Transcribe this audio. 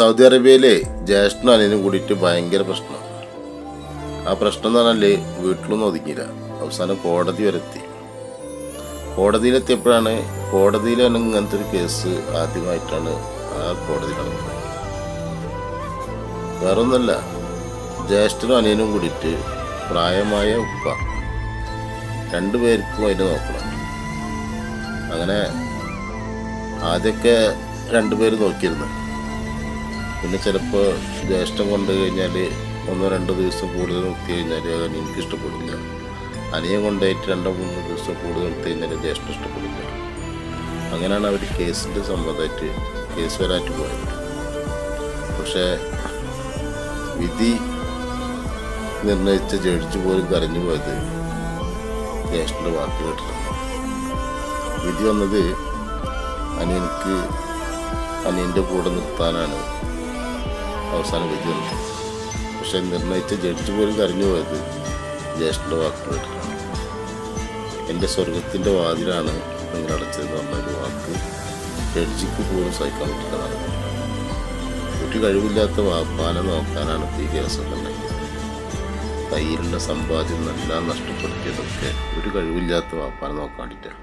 Saudi അറേബ്യയിലെ ജ്യേഷ്ഠനും അനിയനും കൂടിയിട്ട് ഭയങ്കര പ്രശ്നം. ആ പ്രശ്നം എന്ന് പറഞ്ഞാൽ വീട്ടിലൊന്നും ഒതുങ്ങിയില്ല. അവസാനം കോടതി വരെത്തി. കോടതിയിലെത്തിയപ്പോഴാണ് കോടതിയിൽ തന്നെ ഇങ്ങനത്തെ ഒരു കേസ് ആദ്യമായിട്ടാണ് ആ കോടതി നടന്നത്. വേറൊന്നുമല്ല, ജ്യേഷ്ഠനും അനിയനും കൂടിയിട്ട് പ്രായമായ ഉപ്പ രണ്ടുപേർക്കും അതിനെ നോക്കണം. അങ്ങനെ ആദ്യമൊക്കെ രണ്ടുപേര് നോക്കിയിരുന്നു. പിന്നെ ചിലപ്പോൾ ജ്യേഷ്ഠൻ കൊണ്ടു കഴിഞ്ഞാൽ 1-2 ദിവസം കൂടുതൽ നിർത്തി കഴിഞ്ഞാൽ അത് എനിക്ക് ഇഷ്ടപ്പെടില്ല. അനിയൻ കൊണ്ടുപോയിട്ട് 2-3 ദിവസം കൂടുതൽ നിർത്തി കഴിഞ്ഞാൽ ജ്യേഷ്ഠൻ ഇഷ്ടപ്പെടില്ല. അങ്ങനെയാണ് അവർ കേസിൻ്റെ സംബന്ധമായിട്ട് കേസ് വരാറ്റ് പോയത്. പക്ഷേ വിധി നിർണയിച്ച ജഡ്ജി പോലും കരഞ്ഞു പോയത് ജ്യേഷ്ഠൻ്റെ വാക്ക് കേട്ടിട്ടുണ്ട്. വിധി വന്നത് അനിയൻ്റെ കൂടെ നിർത്താനാണ് അവസാനം വിധി വന്നത്. പക്ഷെ നിർണയിച്ച ജഡ്ജി പോലും കരഞ്ഞു പോയത് ജ്യേഷ്ഠൻ്റെ വാക്ക് കേട്ടിട്ടാണ്. എൻ്റെ സ്വർഗത്തിൻ്റെ വാതിലാണ് നിങ്ങൾ അടച്ചതെന്ന് പറഞ്ഞൊരു വാക്ക് ജഡ്ജിക്ക് പോലും സഹിക്കാൻ പറ്റില്ലതാണ്. ഒരു കഴിവില്ലാത്ത വാപ്പാനെ നോക്കാനാണ് ഈ കേസൊക്കെ ഉണ്ടാക്കിയത്. കയ്യിലുള്ള സമ്പാദ്യം എല്ലാം നഷ്ടപ്പെടുത്തിയതൊക്കെ ഒരു കഴിവില്ലാത്ത വാപ്പാനെ നോക്കാൻ വേണ്ടിയിട്ടാണ്.